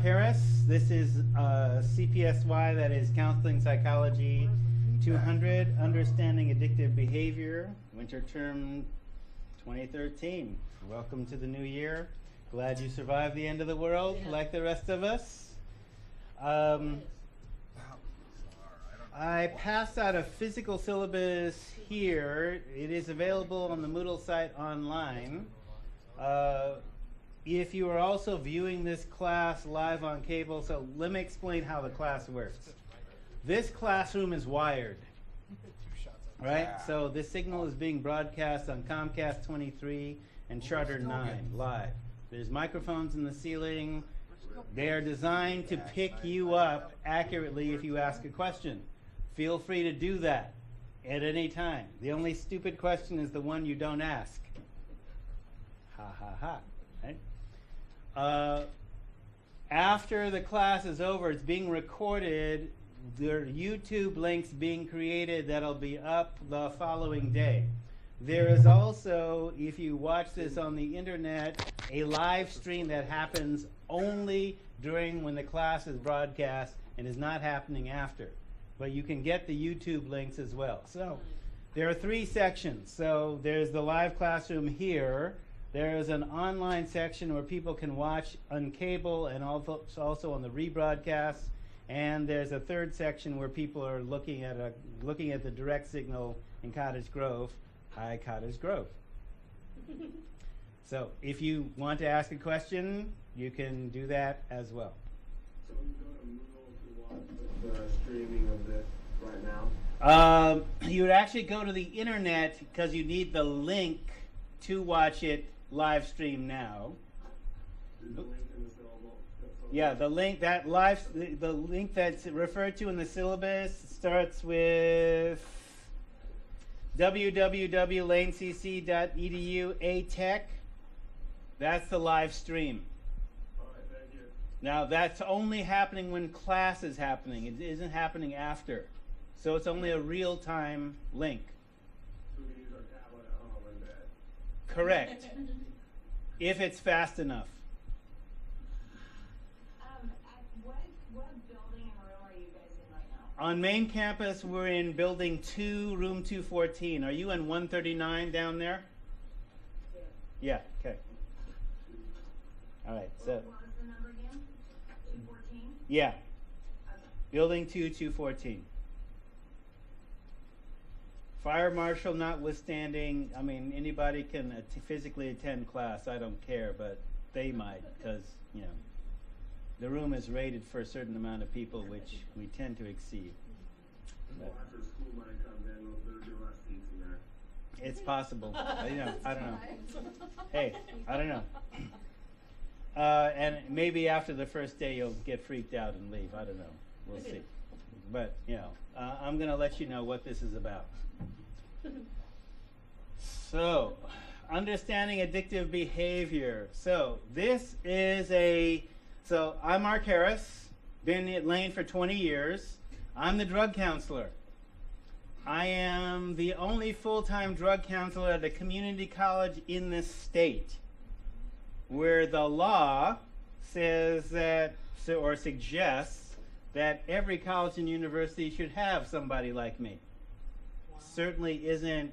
Harris. This is CPSY, that is Counseling Psychology 200, Understanding Addictive Behavior, winter term 2013. Welcome to the new year. Glad you survived the end of the world like the rest of us. I passed out a physical syllabus here. It is available on the Moodle site online. If you are also viewing this class live on cable, so let me explain how the class works. This classroom is wired, right? So this signal is being broadcast on Comcast 23 and Charter 9 live. There's microphones in the ceiling. They are designed to pick you up accurately if you ask a question. Feel free to do that at any time. The only stupid question is the one you don't ask. Ha ha ha. Right? After the class is over, it's being recorded. There are YouTube links being created that'll be up the following day. There is also, if you watch this on the internet, a live stream that happens only during when the class is broadcast and is not happening after. But you can get the YouTube links as well. So there are 3 sections. So there's the live classroom here. There is an online section where people can watch on cable and also on the rebroadcast. And there's a 3rd section where people are looking at the direct signal in Cottage Grove. Hi, Cottage Grove. So if you want to ask a question, you can do that as well. So you go to Moodle to watch the streaming of this right now? You would actually go to the internet because you need the link to watch it live stream now. Is the link in the syllable? Yeah, the link that's referred to in the syllabus starts with www.lanecc.edu ATech. That's the live stream. All right, thank you. Now that's only happening when class is happening. It isn't happening after. So it's only a real-time link. So we can use our tablet at home in bed. Correct. If it's fast enough. What building and room are you guys in right now? On main campus, we're in building 2, room 214. Are you in 139 down there? Yeah, okay. All right, so. What was the number again? 214? Yeah, Okay. building 2, 214. Fire marshal notwithstanding, I mean, anybody can physically attend class. I don't care, but they might because, you know, the room is rated for a certain amount of people, which we tend to exceed. Well, after school money comes in, there'll be less seats in there. It's possible. You know, I don't know. Hey, I don't know. And maybe after the first day you'll get freaked out and leave. I don't know. We'll see. But, you know, I'm going to let you know what this is about. So, understanding addictive behavior. So, this is so I'm Mark Harris, been at Lane for 20 years. I'm the drug counselor. I am the only full-time drug counselor at a community college in this state, where the law says that, or suggests, that every college and university should have somebody like me. Wow. Certainly isn't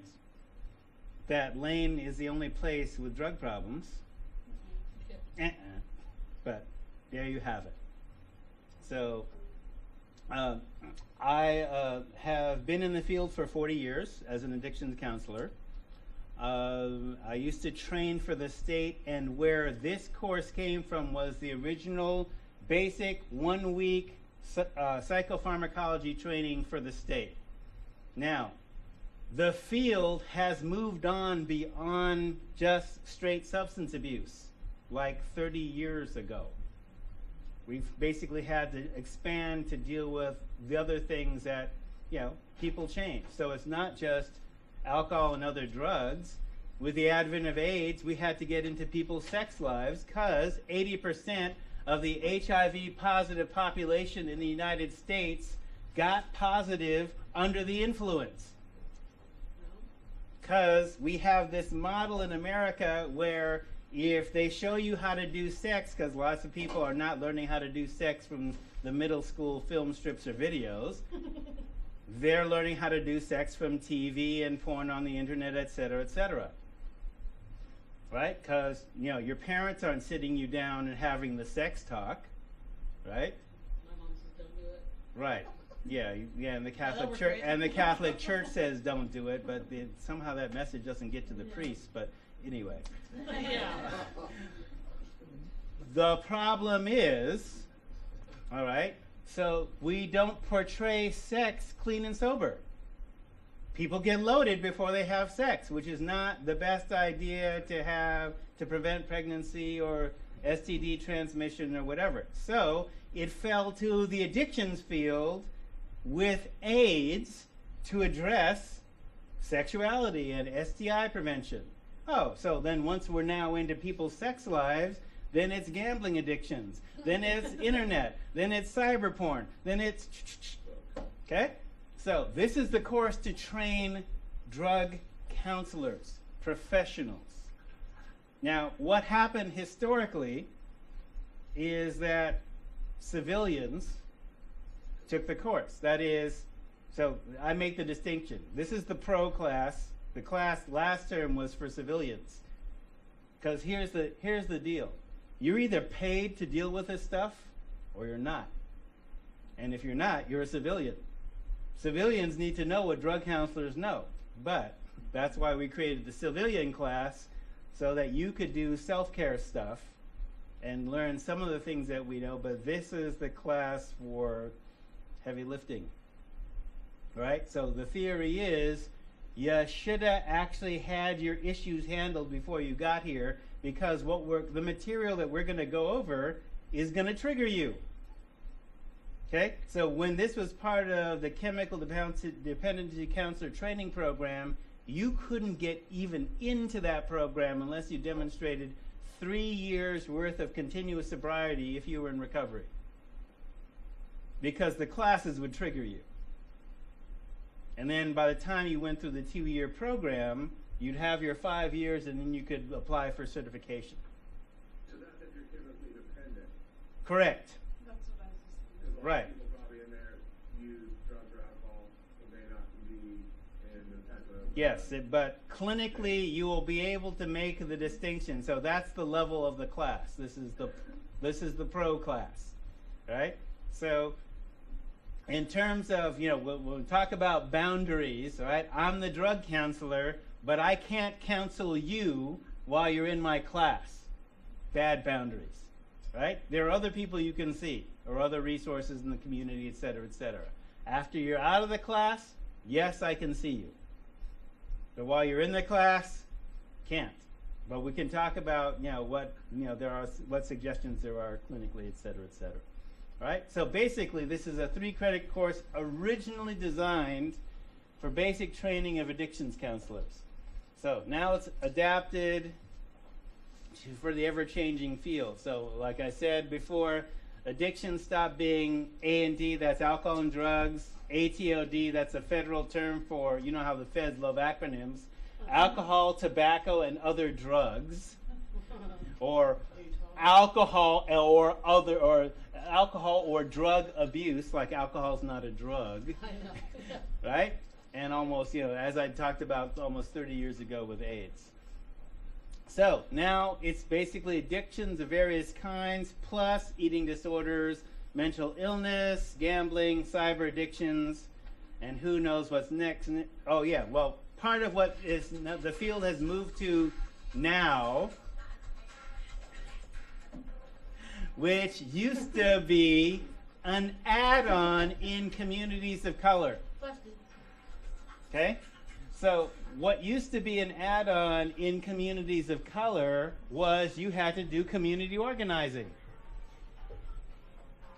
that Lane is the only place with drug problems. But there you have it. So I have been in the field for 40 years as an addictions counselor. I used to train for the state, and where this course came from was the original basic 1-week psychopharmacology training for the state. Now, the field has moved on beyond just straight substance abuse, like 30 years ago. We've basically had to expand to deal with the other things that, you know, people change. So it's not just alcohol and other drugs. With the advent of AIDS, we had to get into people's sex lives because 80% of the HIV positive population in the United States got positive under the influence. Because we have this model in America where if they show you how to do sex, because lots of people are not learning how to do sex from the middle school film strips or videos, they're learning how to do sex from TV and porn on the internet, etc., etc. Right? Because, you know, your parents aren't sitting you down and having the sex talk, right? My mom says don't do it. Right. Yeah, yeah, and the Catholic was Church great. and the Catholic Church says don't do it, but somehow that message doesn't get to the priest. But anyway, Yeah. the problem is, all right, so we don't portray sex clean and sober. People get loaded before they have sex, which is not the best idea to have to prevent pregnancy or STD transmission or whatever. So it fell to the addictions field with AIDS to address sexuality and STI prevention. Oh, so then once we're now into people's sex lives, then it's gambling addictions, then it's internet, then it's cyber porn, then it's okay? So this is the course to train drug counselors, professionals. Now, what happened historically is that civilians took the course. That is, so I make the distinction. This is the pro class. The class last term was for civilians. Because here's the deal. You're either paid to deal with this stuff or you're not. And if you're not, you're a civilian. Civilians need to know what drug counselors know. But that's why we created the civilian class, so that you could do self-care stuff and learn some of the things that we know. But this is the class for heavy lifting, right? So the theory is you should have actually had your issues handled before you got here, because the material that we're going to go over is going to trigger you. Okay, so when this was part of the chemical dependency counselor training program, you couldn't get even into that program unless you demonstrated 3 years worth of continuous sobriety if you were in recovery. Because the classes would trigger you. And then by the time you went through the 2-year program, you'd have your 5 years and then you could apply for certification. So that's if you're chemically dependent. Correct. That's what I was just Because a lot Right. of people probably in there use drugs or alcohol, but may not be in the type of... Yes, but clinically you will be able to make the distinction. So that's the level of the class. This is the pro class, right? So in terms of, you know, we'll talk about boundaries, right? I'm the drug counselor, but I can't counsel you while you're in my class. Bad boundaries, right? There are other people you can see, or other resources in the community, et cetera, et cetera. After you're out of the class, yes, I can see you. But while you're in the class, can't. But we can talk about, you know, what suggestions there are clinically, et cetera, et cetera. All right? So basically, this is a 3-credit course originally designed for basic training of addictions counselors. So now it's adapted for the ever-changing field. So like I said before, addiction stopped being A&D, that's alcohol and drugs. ATOD, that's a federal term for, you know how the feds love acronyms, alcohol, tobacco, and other drugs, or alcohol or drug abuse, like alcohol's not a drug, I know. right? And almost, you know, as I talked about almost 30 years ago with AIDS. So now it's basically addictions of various kinds, plus eating disorders, mental illness, gambling, cyber addictions, and who knows what's next. Oh yeah, well, part of what is the field has moved to now, which used to be an add-on in communities of color. Busted. Okay? So what used to be an add-on in communities of color was you had to do community organizing.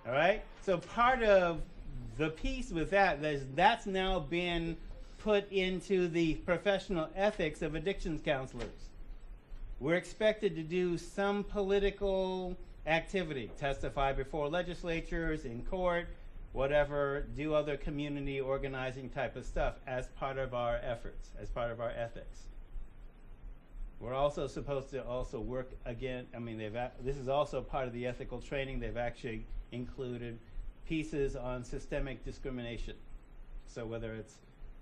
All right? So part of the piece with that's now been put into the professional ethics of addictions counselors. We're expected to do some political activity, testify before legislatures, in court, whatever, do other community organizing type of stuff as part of our efforts, as part of our ethics. We're also supposed to also work again. I mean, this is also part of the ethical training. They've actually included pieces on systemic discrimination. So whether it's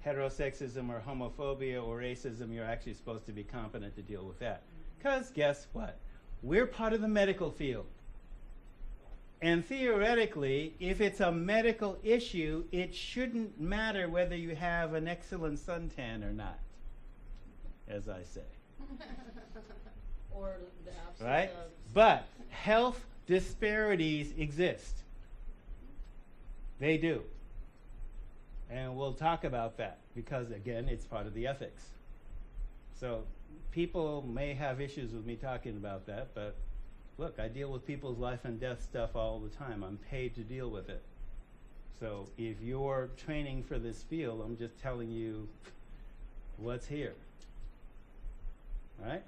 heterosexism or homophobia or racism, you're actually supposed to be competent to deal with that. Because guess what? We're part of the medical field. And theoretically, if it's a medical issue, it shouldn't matter whether you have an excellent suntan or not, as I say. Or the absence Right? of. But health disparities exist. They do. And we'll talk about that because, again, it's part of the ethics. So people may have issues with me talking about that, but look, I deal with people's life and death stuff all the time. I'm paid to deal with it. So if you're training for this field, I'm just telling you what's here. All right?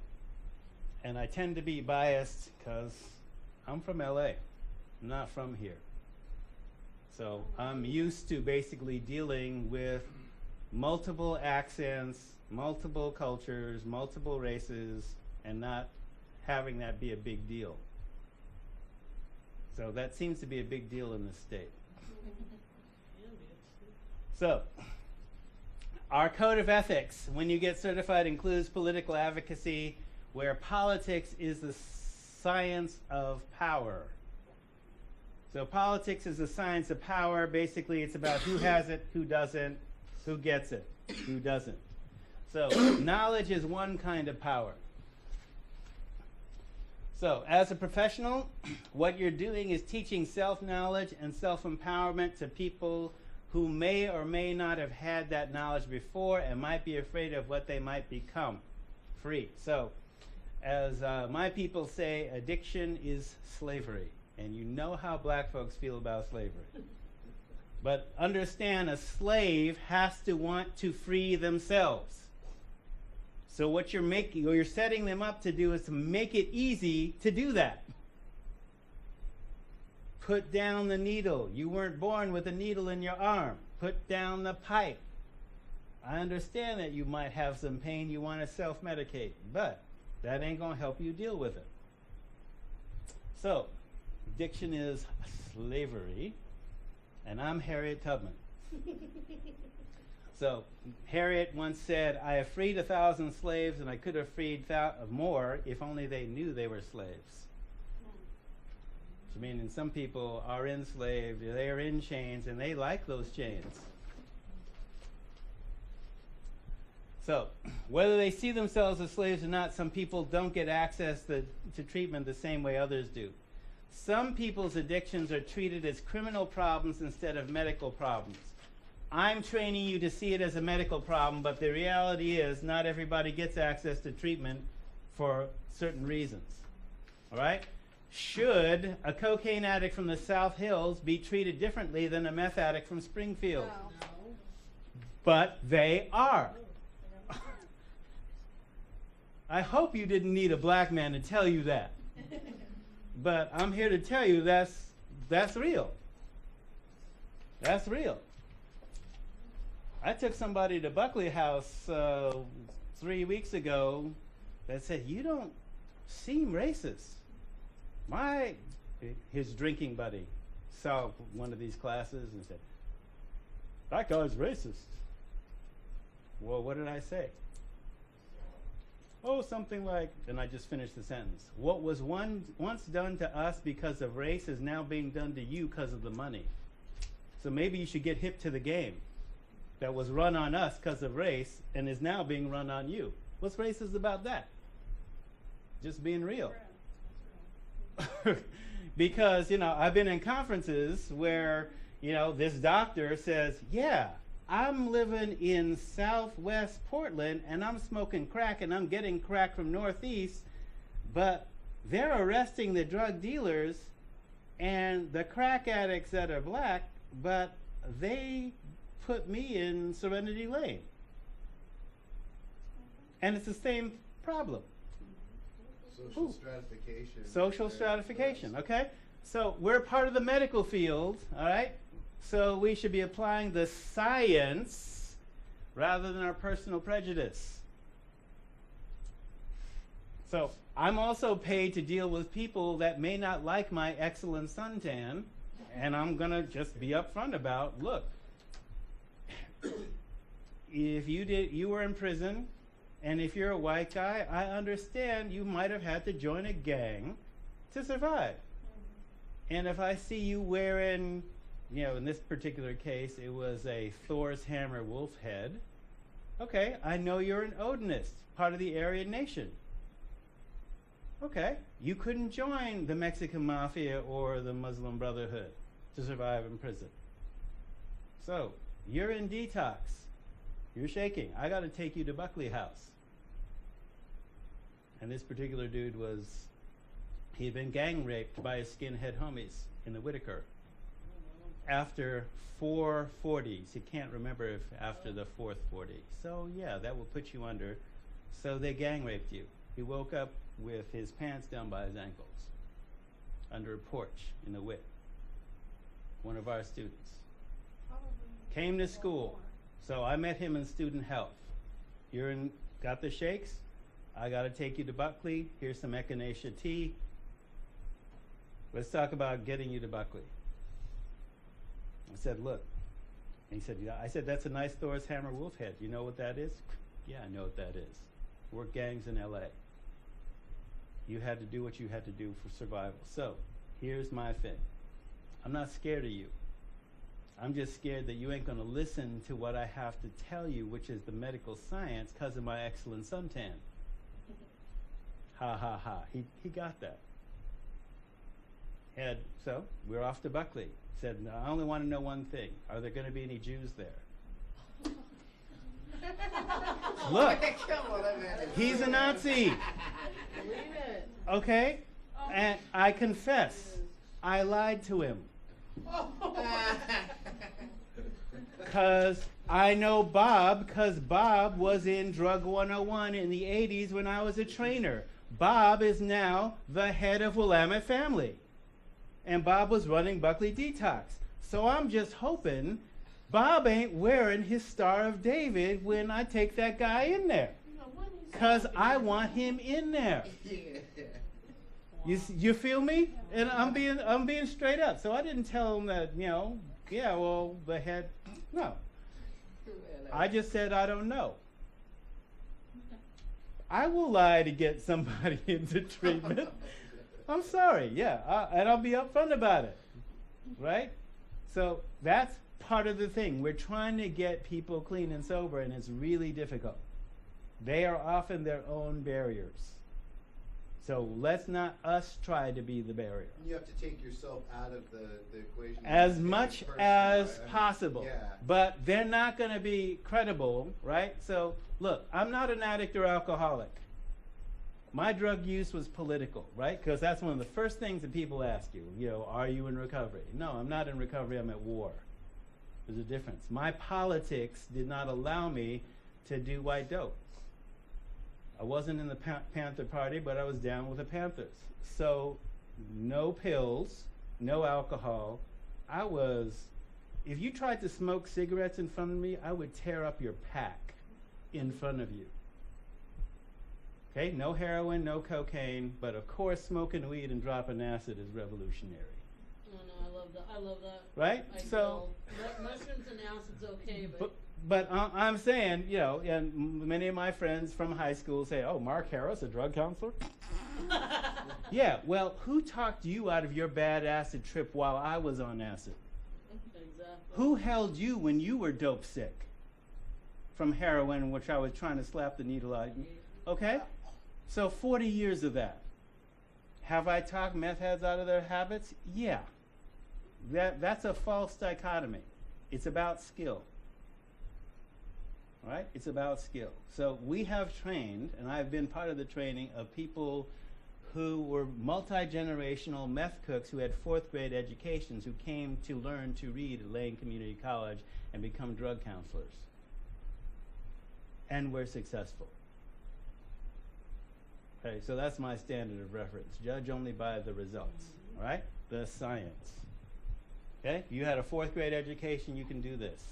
And I tend to be biased because I'm from LA. I'm not from here. So I'm used to basically dealing with multiple accents, multiple cultures, multiple races, and not having that be a big deal. So that seems to be a big deal in this state. So, our code of ethics, when you get certified, includes political advocacy, where politics is the science of power. So politics is the science of power. Basically, it's about who has it, who doesn't, who gets it, who doesn't. So knowledge is one kind of power. So as a professional, what you're doing is teaching self-knowledge and self-empowerment to people who may or may not have had that knowledge before and might be afraid of what they might become free. So as my people say, addiction is slavery. And you know how black folks feel about slavery. But understand, a slave has to want to free themselves. So what you're making, or you're setting them up to do, is to make it easy to do that. Put down the needle. You weren't born with a needle in your arm. Put down the pipe. I understand that you might have some pain, you want to self-medicate, but that ain't going to help you deal with it. So, addiction is slavery, and I'm Harriet Tubman. So, Harriet once said, I have freed 1,000 slaves, and I could have freed more if only they knew they were slaves. Which meaning some people are enslaved, they are in chains, and they like those chains. So, whether they see themselves as slaves or not, some people don't get access to treatment the same way others do. Some people's addictions are treated as criminal problems instead of medical problems. I'm training you to see it as a medical problem, but the reality is not everybody gets access to treatment for certain reasons. All right? Should a cocaine addict from the South Hills be treated differently than a meth addict from Springfield? No. But they are. I hope you didn't need a black man to tell you that. But I'm here to tell you that's real. That's real. I took somebody to Buckley House 3 weeks ago that said, you don't seem racist. His drinking buddy saw one of these classes and said, that guy's racist. Well, what did I say? Oh, something like, and I just finished the sentence. What was once done to us because of race is now being done to you because of the money. So maybe you should get hip to the game that was run on us because of race and is now being run on you. What's racist about that? Just being real. Because, I've been in conferences where, this doctor says, yeah, I'm living in Southwest Portland and I'm smoking crack and I'm getting crack from Northeast, but they're arresting the drug dealers and the crack addicts that are black, but they put me in Serenity Lane. And it's the same problem. Social stratification. Social stratification, okay? So we're part of the medical field, all right? So we should be applying the science rather than our personal prejudice. So I'm also paid to deal with people that may not like my excellent suntan, and I'm gonna just be upfront about, look, if you were in prison, and if you're a white guy, I understand you might have had to join a gang to survive. And if I see you wearing, in this particular case, it was a Thor's hammer wolf head, okay, I know you're an Odinist, part of the Aryan nation. Okay, you couldn't join the Mexican Mafia or the Muslim Brotherhood to survive in prison. So, you're in detox. You're shaking. I got to take you to Buckley House. And this particular dude he'd been gang raped by his skinhead homies in the Whitaker. After 4 40s. He can't remember if after the 4th 40. So, yeah, that will put you under. So they gang raped you. He woke up with his pants down by his ankles under a porch in the WIT. One of our students. Came to school. So I met him in student health. Got the shakes? I got to take you to Buckley. Here's some echinacea tea. Let's talk about getting you to Buckley. I said, look. And he said, yeah. I said, that's a nice Thor's hammer wolf head. You know what that is? Yeah, I know what that is. Work gangs in LA. You had to do what you had to do for survival. So, here's my thing. I'm not scared of you. I'm just scared that you ain't going to listen to what I have to tell you, which is the medical science, because of my excellent suntan. Ha ha ha. He got that. And so, we're off to Buckley. Said, no, I only want to know one thing. Are there going to be any Jews there? Look, he's a Nazi. Believe it. Okay? And I confess, I lied to him. Because I know Bob, because Bob was in Drug 101 in the 80s when I was a trainer. Bob is now the head of Willamette Family. And Bob was running Buckley Detox. So I'm just hoping Bob ain't wearing his Star of David when I take that guy in there. Because I want him in there. You feel me? And I'm being straight up. So I didn't tell him that, the head. No. I just said I don't know. I will lie to get somebody into treatment. I'm sorry, yeah, and I'll be upfront about it, right? So that's part of the thing. We're trying to get people clean and sober, and it's really difficult. They are often their own barriers. So let's not us try to be the barrier. You have to take yourself out of the equation. As much as I mean, possible. yeah. But they're not going to be credible, right? So look, I'm not an addict or alcoholic. My drug use was political, right? Because that's one of the first things that people ask you, are you in recovery? No, I'm not in recovery, I'm at war. There's a difference. My politics did not allow me to do white dope. I wasn't in the Panther Party, but I was down with the Panthers. So, no pills, no alcohol. If you tried to smoke cigarettes in front of me, I would tear up your pack in front of you. Okay, no heroin, no cocaine, but of course smoking weed and dropping acid is revolutionary. Oh no, I love that. I love that. Right? So mushrooms and acid's okay, but I'm saying, and many of my friends from high school say, "Oh, Mark Harris, a drug counselor." Yeah, well, who talked you out of your bad acid trip while I was on acid? Exactly. Who held you when you were dope sick from heroin, which I was trying to slap the needle out? Okay? So 40 years of that. Have I talked meth heads out of their habits? Yeah. That's a false dichotomy. It's about skill. All right? It's about skill. So we have trained, and I've been part of the training of people who were multi-generational meth cooks who had 4th grade educations who came to learn to read at Lane Community College and become drug counselors. And we're successful. Okay, so that's my standard of reference. Judge only by the results, all right? The science. Okay, if you had a 4th grade education, you can do this.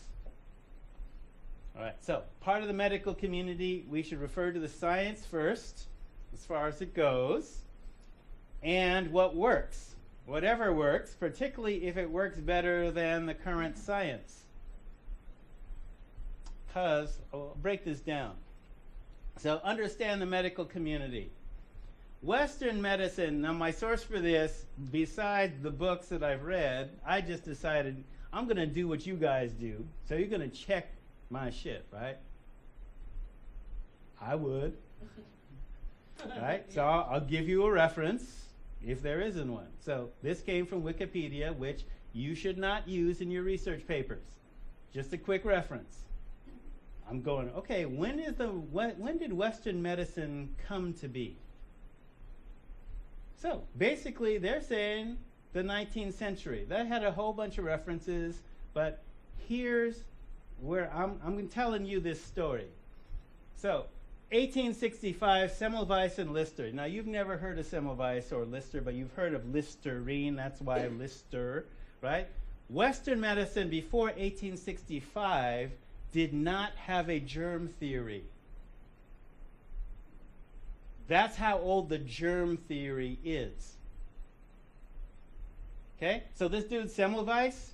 All right, so part of the medical community, we should refer to the science first, as far as it goes, and what works. Whatever works, particularly if it works better than the current science. Because, I'll break this down. So understand the medical community. Western medicine, now my source for this, besides the books that I've read, I just decided I'm going to do what you guys do. So you're going to check my shit, right? I would. Right? So I'll give you a reference if there isn't one. So this came from Wikipedia, which you should not use in your research papers. Just a quick reference. I'm going, okay, when did Western medicine come to be? So basically they're saying the 19th century. That had a whole bunch of references, but here's where I'm telling you this story. So 1865, Semmelweis and Lister. Now you've never heard of Semmelweis or Lister, but you've heard of Listerine, that's why Lister, right? Western medicine before 1865 did not have a germ theory. That's how old the germ theory is. Okay? So this dude, Semmelweis,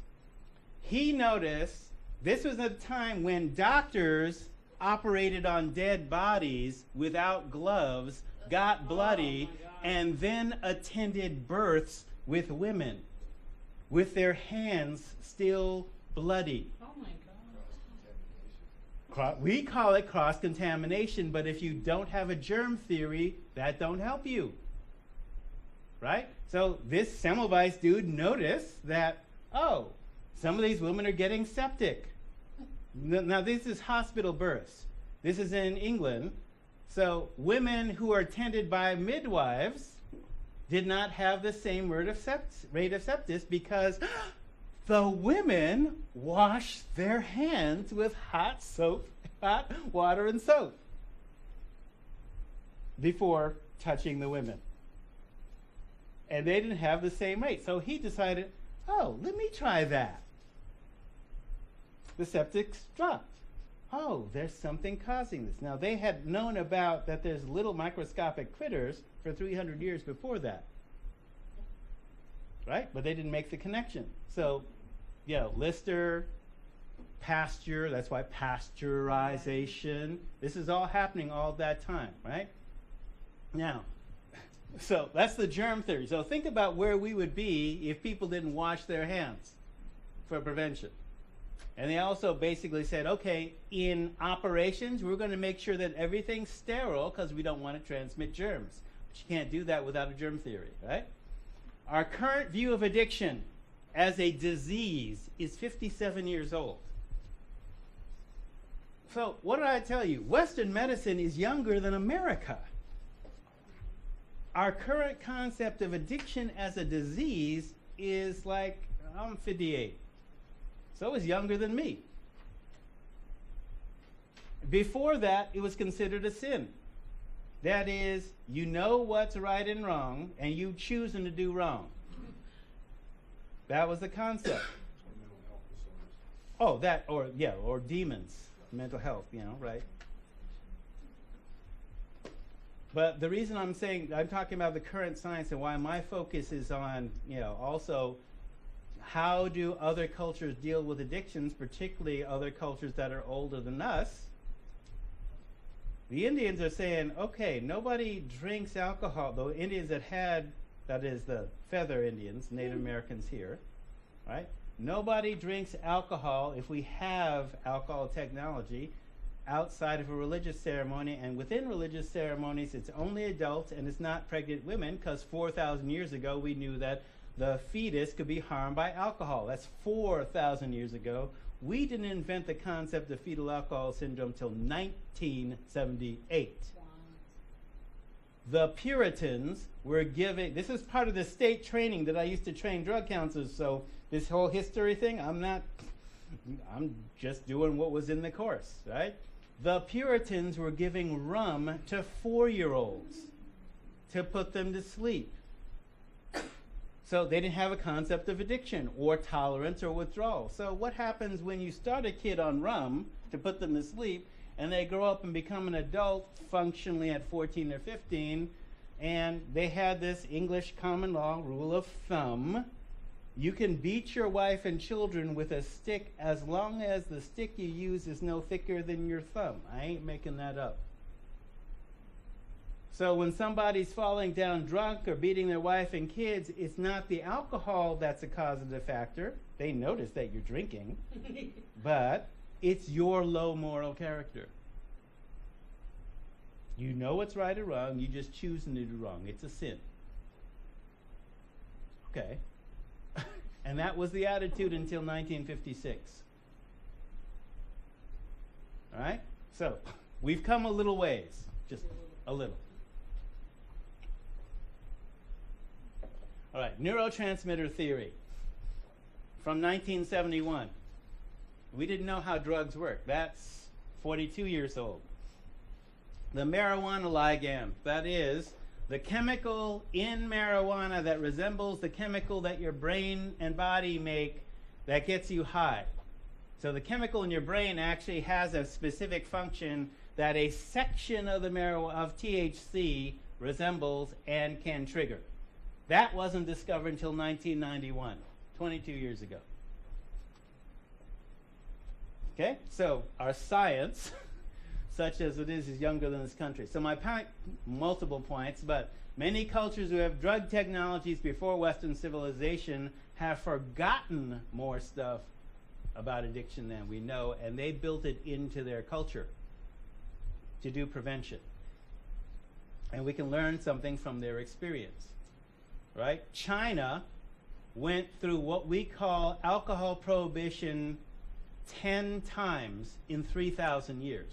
he noticed this was a time when doctors operated on dead bodies without gloves, got bloody, and then attended births with women with their hands still bloody. Oh my God. We call it cross-contamination, but if you don't have a germ theory, that don't help you. Right? So this Semmelweis dude noticed that, oh, some of these women are getting septic. Now this is hospital births. This is in England. So women who are tended by midwives did not have the same rate of sepsis because the women wash their hands with hot water and soap before touching the women. And they didn't have the same rate. So he decided, oh, let me try that. The septics dropped. Oh, there's something causing this. Now, they had known about that there's little microscopic critters for 300 years before that. Right? But they didn't make the connection. So, Lister, pasture, that's why pasteurization. This is all happening all that time, right? Now, so that's the germ theory. So think about where we would be if people didn't wash their hands for prevention. And they also basically said, okay, in operations, we're going to make sure that everything's sterile because we don't want to transmit germs. But you can't do that without a germ theory, right? Our current view of addiction as a disease is 57 years old. So what did I tell you? Western medicine is younger than America. Our current concept of addiction as a disease is like, I'm 58. So it's younger than me. Before that, it was considered a sin. That is, you know what's right and wrong, and you choosing to do wrong. That was the concept. Oh, that, or demons, mental health, right? But the reason I'm talking about the current science and why my focus is on, also how do other cultures deal with addictions, particularly other cultures that are older than us. The Indians are saying, okay, nobody drinks alcohol. The Indians that is the feather Indians, Native Americans here, right? Nobody drinks alcohol if we have alcohol technology outside of a religious ceremony, and within religious ceremonies, it's only adults and it's not pregnant women, because 4,000 years ago we knew that the fetus could be harmed by alcohol. That's 4,000 years ago. We didn't invent the concept of fetal alcohol syndrome till 1978. Wow. The Puritans were giving, this is part of the state training that I used to train drug counselors, so this whole history thing, I'm just doing what was in the course, right? The Puritans were giving rum to 4-year-olds to put them to sleep. So they didn't have a concept of addiction or tolerance or withdrawal. So what happens when you start a kid on rum to put them to sleep and they grow up and become an adult functionally at 14 or 15, and they had this English common law rule of thumb. You can beat your wife and children with a stick as long as the stick you use is no thicker than your thumb. I ain't making that up. So when somebody's falling down drunk or beating their wife and kids, it's not the alcohol that's a causative factor. They notice that you're drinking, but it's your low moral character. You know what's right or wrong, you just choosing to do wrong. It's a sin. Okay. And that was the attitude until 1956. All right? So, we've come a little ways, just a little. All right, neurotransmitter theory from 1971. We didn't know how drugs work. That's 42 years old. The marijuana ligand, that is the chemical in marijuana that resembles the chemical that your brain and body make that gets you high. So the chemical in your brain actually has a specific function that a section of the of THC resembles and can trigger. That wasn't discovered until 1991, 22 years ago. Okay, so our science, such as it is younger than this country. So my point, multiple points, but many cultures who have drug technologies before Western civilization have forgotten more stuff about addiction than we know, and they built it into their culture to do prevention. And we can learn something from their experience, right? China went through what we call alcohol prohibition 10 times in 3,000 years.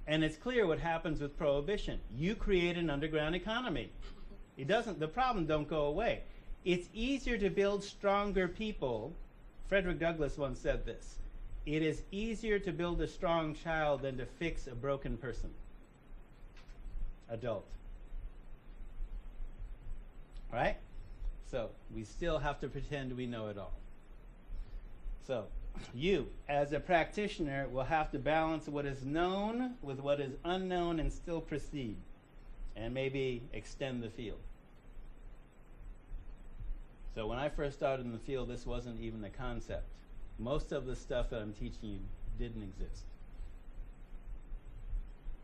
And it's clear what happens with prohibition. You create an underground economy. It doesn't, the problem don't go away. It's easier to build stronger people. Frederick Douglass once said this. It is easier to build a strong child than to fix a broken person. Adult. Right? So we still have to pretend we know it all. So you, as a practitioner, will have to balance what is known with what is unknown and still proceed, and maybe extend the field. So when I first started in the field, this wasn't even a concept. Most of the stuff that I'm teaching you didn't exist.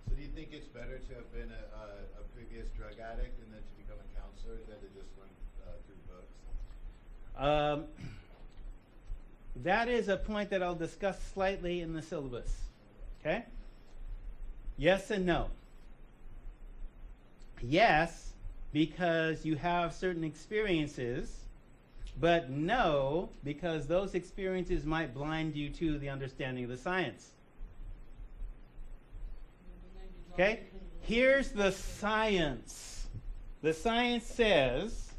So do you think it's better to have been a previous drug addict and then to become a counselor than to just learn through books? That is a point that I'll discuss slightly in the syllabus. Okay? Yes and no. Yes, because you have certain experiences, but no, because those experiences might blind you to the understanding of the science. Okay? Here's the science. The science says,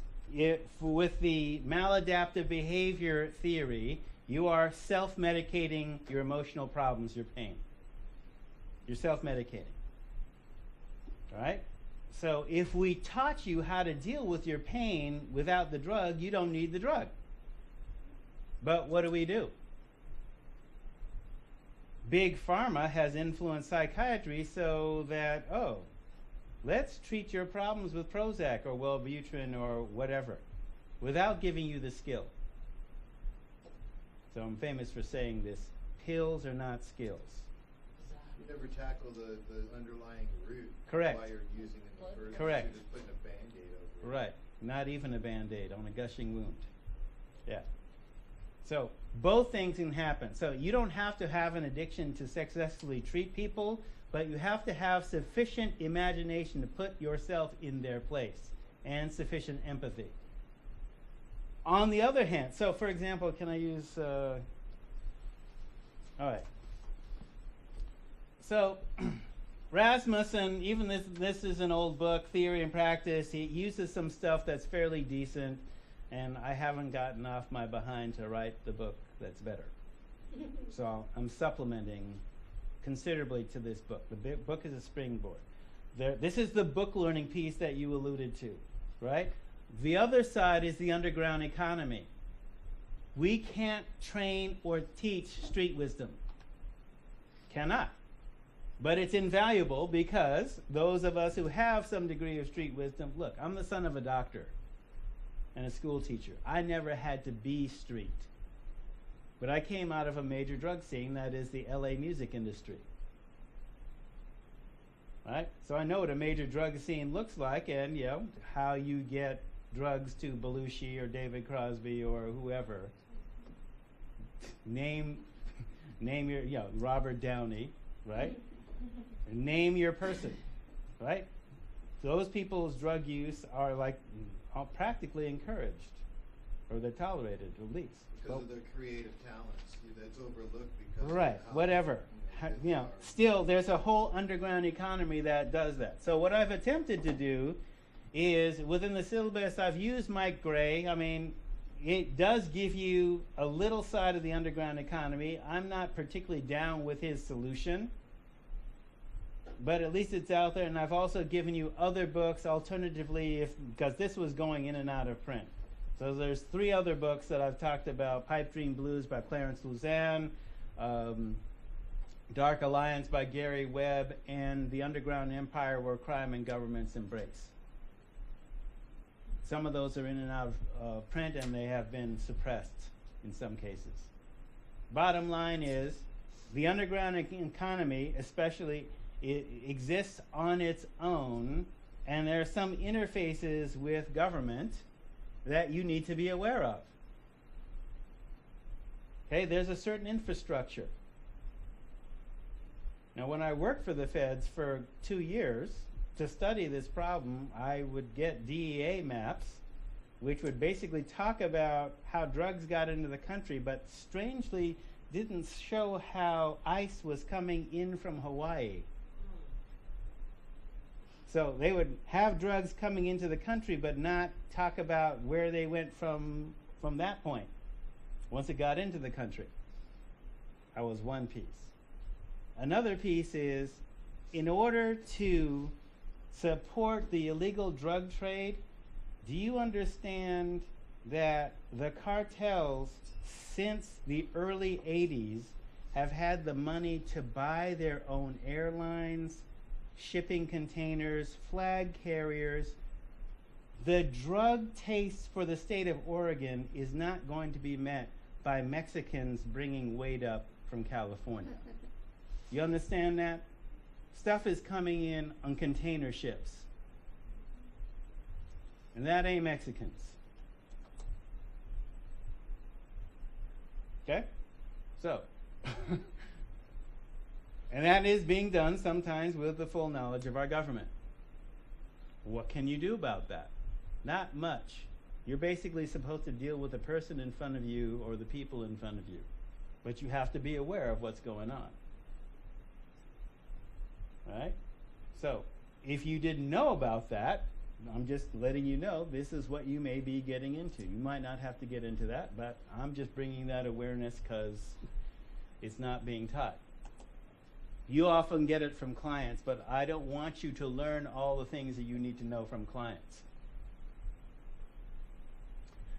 with the maladaptive behavior theory, you are self-medicating your emotional problems, your pain. You're self-medicating. All right? So if we taught you how to deal with your pain without the drug, you don't need the drug. But what do? Big Pharma has influenced psychiatry so that, oh, let's treat your problems with Prozac or Wellbutrin or whatever without giving you the skill. So I'm famous for saying this, pills are not skills. You never tackle the underlying root. Correct. Why you're using it in the first place. Correct. You're just putting a Band-Aid over it. Right. Not even a Band-Aid on a gushing wound. Yeah. So both things can happen. So you don't have to have an addiction to successfully treat people, but you have to have sufficient imagination to put yourself in their place and sufficient empathy. On the other hand, so for example, can I use, all right. So Rasmussen, even this is an old book, Theory and Practice, he uses some stuff that's fairly decent, and I haven't gotten off my behind to write the book that's better. So I'm supplementing considerably to this book. The book is a springboard. This is the book learning piece that you alluded to, right? The other side is the underground economy. We can't train or teach street wisdom. Cannot. But it's invaluable because those of us who have some degree of street wisdom, look, I'm the son of a doctor and a school teacher. I never had to be street. But I came out of a major drug scene, that is the LA music industry. Right? So I know what a major drug scene looks like, and you know how you get drugs to Belushi or David Crosby or whoever. Name your, Robert Downey, right? Name your person, right? Those people's drug use are practically encouraged, or they're tolerated at least. Because of their creative talents, that's overlooked because right, of how whatever. they are. Still, there's a whole underground economy that does that. So what I've attempted to do is, within the syllabus, I've used Mike Gray. I mean, it does give you a little side of the underground economy. I'm not particularly down with his solution, but at least it's out there. And I've also given you other books, alternatively, because this was going in and out of print. So there's 3 other books that I've talked about: Pipe Dream Blues by Clarence Luzanne, Dark Alliance by Gary Webb, and The Underground Empire Where Crime and Governments Embrace. Some of those are in and out of print, and they have been suppressed in some cases. Bottom line is, the underground economy, especially, it exists on its own, and there are some interfaces with government that you need to be aware of. Okay, there's a certain infrastructure. Now, when I worked for the feds for 2 years to study this problem, I would get DEA maps, which would basically talk about how drugs got into the country, but strangely didn't show how ICE was coming in from Hawaii. So they would have drugs coming into the country, but not talk about where they went from that point, once it got into the country. That was one piece. Another piece is, in order to support the illegal drug trade, do you understand that the cartels, since the early 80s, have had the money to buy their own airlines, shipping containers, flag carriers? The drug taste for the state of Oregon is not going to be met by Mexicans bringing weight up from California. You understand that? Stuff is coming in on container ships. And that ain't Mexicans. Okay? So, and that is being done sometimes with the full knowledge of our government. What can you do about that? Not much. You're basically supposed to deal with the person in front of you or the people in front of you. But you have to be aware of what's going on. Right? So, if you didn't know about that, I'm just letting you know this is what you may be getting into. You might not have to get into that, but I'm just bringing that awareness because it's not being taught. You often get it from clients, but I don't want you to learn all the things that you need to know from clients.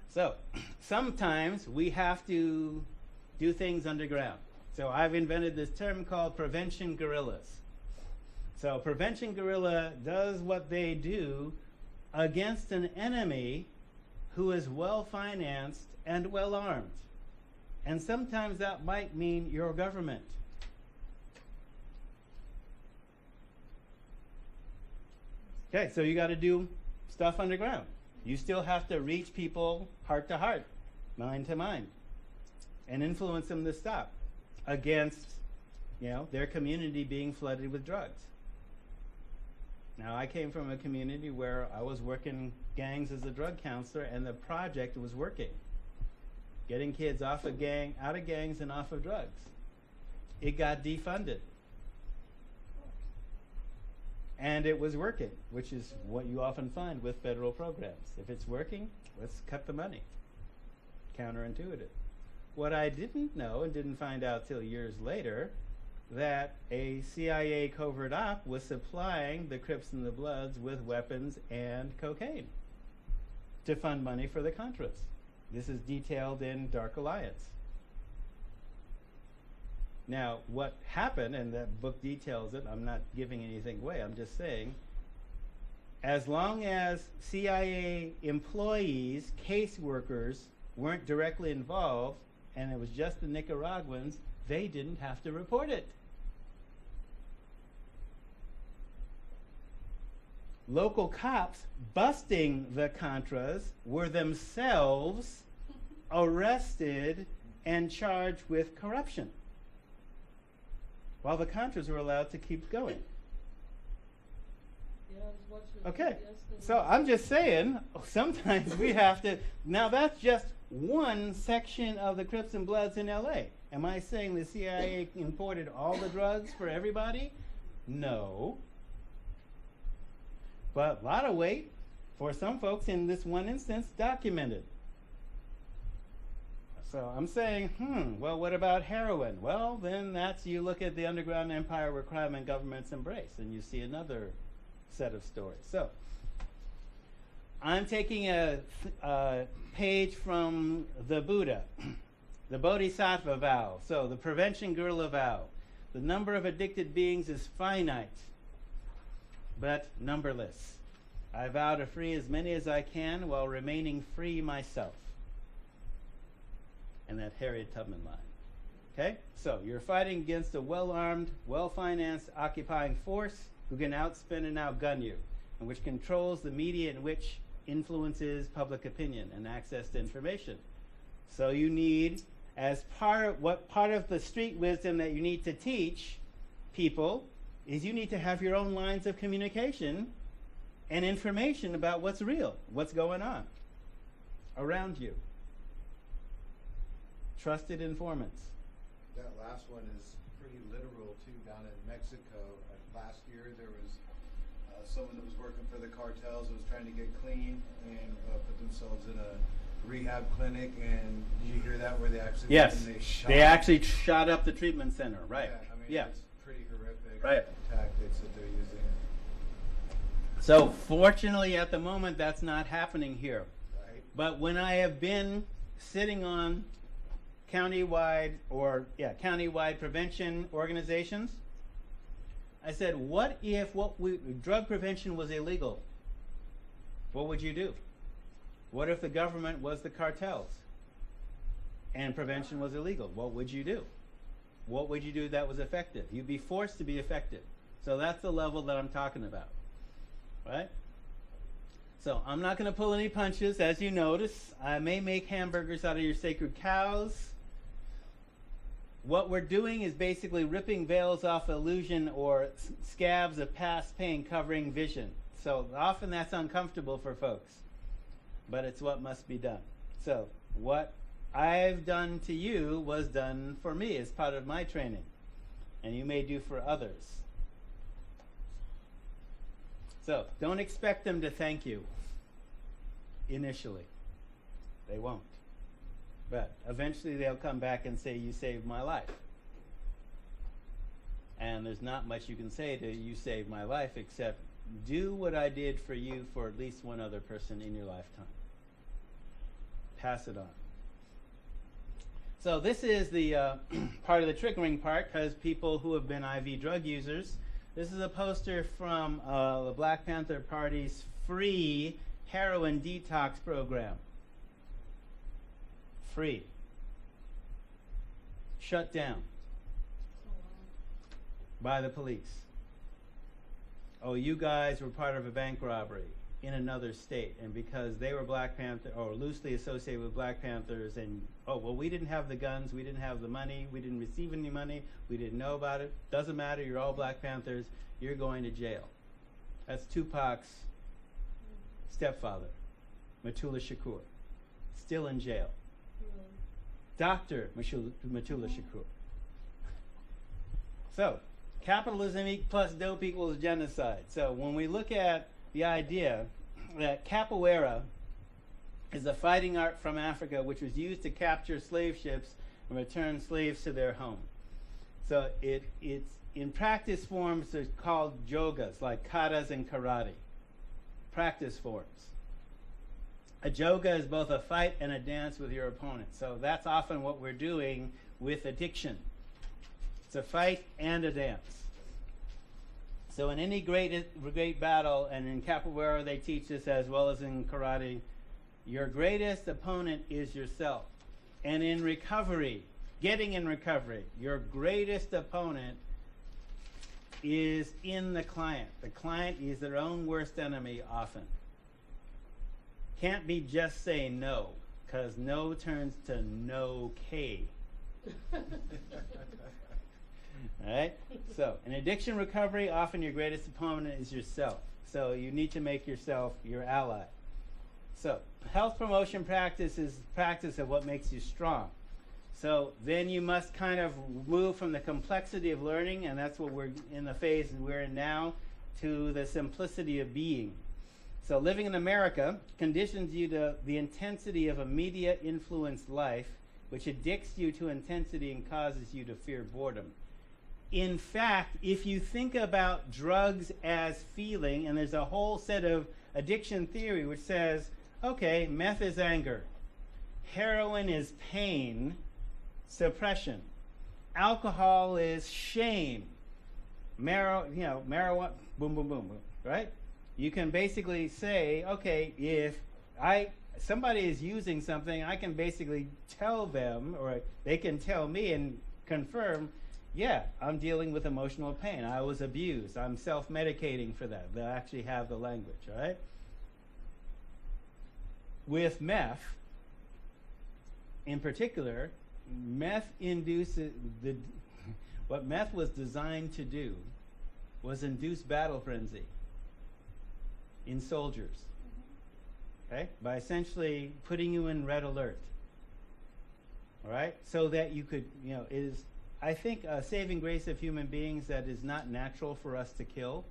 So, sometimes we have to do things underground. So I've invented this term called prevention guerrillas. So prevention guerrilla does what they do against an enemy who is well-financed and well-armed. And sometimes that might mean your government. Okay, so you got to do stuff underground. You still have to reach people heart to heart, mind to mind, and influence them to stop against, their community being flooded with drugs. Now, I came from a community where I was working gangs as a drug counselor, and the project was working, getting kids out of gangs and off of drugs. It got defunded. And it was working, which is what you often find with federal programs. If it's working, let's cut the money. Counterintuitive. What I didn't know and didn't find out till years later, that a CIA covert op was supplying the Crips and the Bloods with weapons and cocaine to fund money for the Contras. This is detailed in Dark Alliance. Now, what happened, and that book details it, I'm not giving anything away, I'm just saying, as long as CIA employees, caseworkers, weren't directly involved, and it was just the Nicaraguans, they didn't have to report it. Local cops busting the Contras were themselves arrested and charged with corruption, while the Contras were allowed to keep going. Yeah, I was watching it Okay, yesterday. so I'm just saying, sometimes we have to, now that's just one section of the Crips and Bloods in LA. Am I saying the CIA imported all the drugs for everybody? No. But a lot of weight for some folks in this one instance documented. So I'm saying, well, what about heroin? Well, then that's, you look at the underground empire where crime and governments embrace, and you see another set of stories. So I'm taking a page from the Buddha, the Bodhisattva vow. So the prevention Guerilla Vow. The number of addicted beings is finite, but numberless. I vow to free as many as I can while remaining free myself. And that Harriet Tubman line. Okay? So you're fighting against a well-armed, well-financed, occupying force who can outspend and outgun you, and which controls the media and which influences public opinion and access to information. So you need, as part of the street wisdom that you need to teach people, is you need to have your own lines of communication and information about what's real, what's going on around you. Trusted informants. That last one is pretty literal too. Down in Mexico, last year there was someone that was working for the cartels that was trying to get clean and put themselves in a rehab clinic. And did you hear that where they actually Yes, went and they actually shot up the treatment center. Right. Yeah, I mean, yeah. it's pretty horrific Right. tactics that they're using. So fortunately, at the moment, that's not happening here. Right. But when I have been sitting on countywide prevention organizations, I said, what if drug prevention was illegal? What would you do? What if the government was the cartels and prevention was illegal? What would you do? What would you do that was effective? You'd be forced to be effective. So that's the level that I'm talking about, right? So I'm not going to pull any punches, as you notice. I may make hamburgers out of your sacred cows. What we're doing is basically ripping veils off illusion or scabs of past pain covering vision. So often that's uncomfortable for folks, but it's what must be done. So what I've done to you was done for me as part of my training, and you may do for others. So don't expect them to thank you initially. They won't. But eventually they'll come back and say, you saved my life. And there's not much you can say to you saved my life except do what I did for you for at least one other person in your lifetime. Pass it on. So this is the part of the triggering part, because people who have been IV drug users. This is a poster from the Black Panther Party's free heroin detox program. Free. Shut down by the police. Oh, you guys were part of a bank robbery in another state, and because they were Black Panther or loosely associated with Black Panthers, and oh, well, we didn't have the guns, we didn't have the money, we didn't receive any money, we didn't know about it. Doesn't matter, you're all Black Panthers, you're going to jail. That's Tupac's stepfather, Matula Shakur, still in jail. Dr. Matula Shakur. So, capitalism plus dope equals genocide. So when we look at the idea that capoeira is a fighting art from Africa which was used to capture slave ships and return slaves to their home. So it's in practice forms are called jogas, like katas and karate. Practice forms. A joga is both a fight and a dance with your opponent. So that's often what we're doing with addiction. It's a fight and a dance. So in any great battle, and in capoeira they teach this as well as in karate, your greatest opponent is yourself. And in recovery, getting in recovery, your greatest opponent is in the client. The client is their own worst enemy often. Can't be just say no, because no turns to no-K. Alright? So, in addiction recovery, often your greatest opponent is yourself. So you need to make yourself your ally. So, health promotion practice is practice of what makes you strong. So then you must kind of move from the complexity of learning, and that's what we're in the phase we're in now, to the simplicity of being. So living in America conditions you to the intensity of a media-influenced life, which addicts you to intensity and causes you to fear boredom. In fact, if you think about drugs as feeling, and there's a whole set of addiction theory which says, okay, meth is anger, heroin is pain, suppression, alcohol is shame, marijuana, boom, boom, boom, boom, right? You can basically say, okay, if somebody is using something, I can basically tell them, or they can tell me and confirm, yeah, I'm dealing with emotional pain. I was abused. I'm self-medicating for that. They'll actually have the language, right? With meth, in particular, meth induces, what meth was designed to do was induce battle frenzy in soldiers, okay? By essentially putting you in red alert, all right? So that you could, it is, I think, a saving grace of human beings that is not natural for us to kill.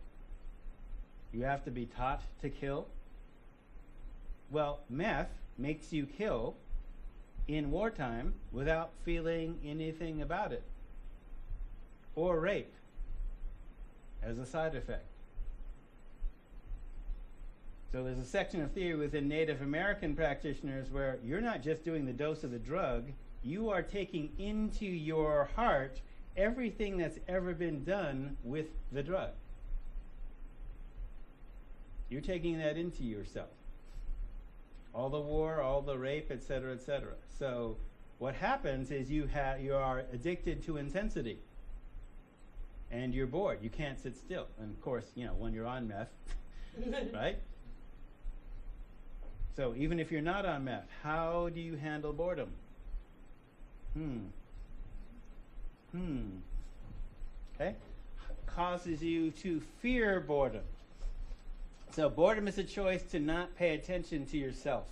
You have to be taught to kill. Well, meth makes you kill in wartime without feeling anything about it. Or rape as a side effect. So there's a section of theory within Native American practitioners where you're not just doing the dose of the drug, you are taking into your heart everything that's ever been done with the drug. You're taking that into yourself. All the war, all the rape, etc., etc. So what happens is you are addicted to intensity. And you're bored. You can't sit still. And of course, when you're on meth, right? So even if you're not on meth, how do you handle boredom? Okay? Causes you to fear boredom. So boredom is a choice to not pay attention to yourself.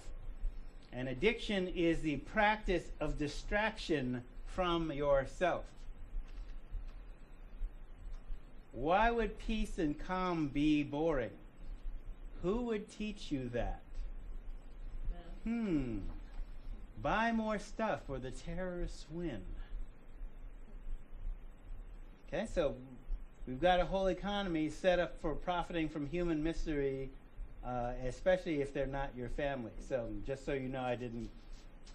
And addiction is the practice of distraction from yourself. Why would peace and calm be boring? Who would teach you that? Buy more stuff or the terrorists win. Okay, so we've got a whole economy set up for profiting from human misery, especially if they're not your family. So just so you know, I didn't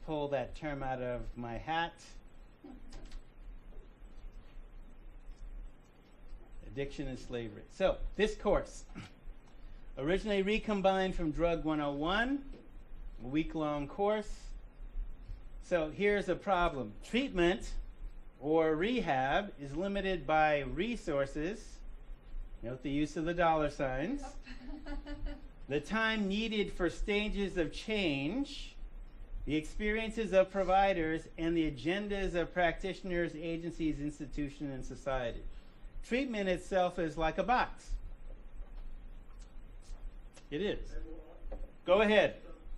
pull that term out of my hat. Addiction and slavery. So this course, originally recombined from Drug 101, a week-long course. So here's a problem. Treatment or rehab is limited by resources. Note the use of the dollar signs. The time needed for stages of change, the experiences of providers, and the agendas of practitioners, agencies, institutions, and society. Treatment itself is like a box. It is. Go ahead.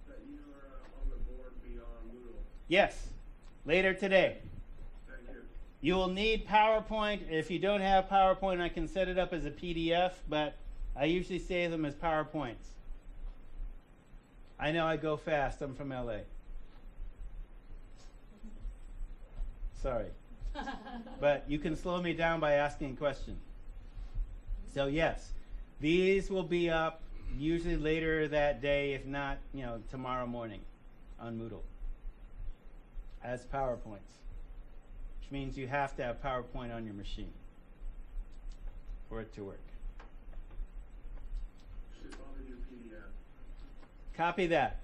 That you are on the board beyond Moodle. Yes. Later today. Thank you. You will need PowerPoint. If you don't have PowerPoint, I can set it up as a PDF, but I usually save them as PowerPoints. I know I go fast. I'm from LA. Sorry. But you can slow me down by asking a question. So yes, these will be up usually later that day, if not, tomorrow morning on Moodle as PowerPoints, which means you have to have PowerPoint on your machine for it to work. Ship over your PDF. Copy that.